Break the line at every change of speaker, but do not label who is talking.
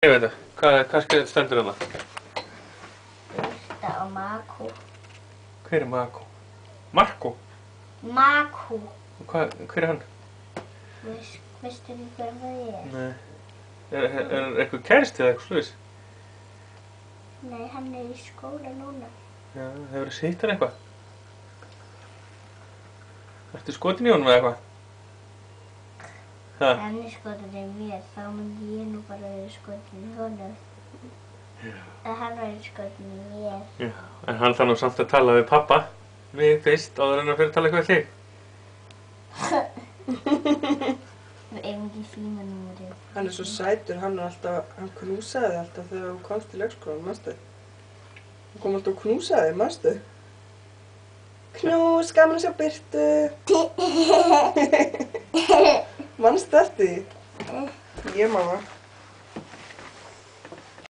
Ég veit það. Hvað stendur hana?
Birta og Markó.
Hver er Markó? Markó?
Markó.
Hver er hann?
Veistu ekki hver það er?
Nei. Er eitthvað kæristi eða eitthvað sluðis?
Nei, hann er í skóla núna.
Já, hefur þið sýtt hann eitthvað? Ertu skotin í honum eða eitthvað?
Hann er skotin í mér, þá myndi ég nú bara vera skotin í honum. En hann var skotin í mér.
Já, en hann þarf nú samt að tala við pappa. Mig fyrst, áður en að fyrir að tala eitthvað við þig.
Við eigum ekki símanúmerið.
Hann er svo sætur, hann knúsaði þig alltaf þegar þú komst í leikskólann, manstu? Hann kom alltaf og knúsaði þig, manstu? Knús, gaman að sjá Birtu. Manstu eftir því? Ég, mamma.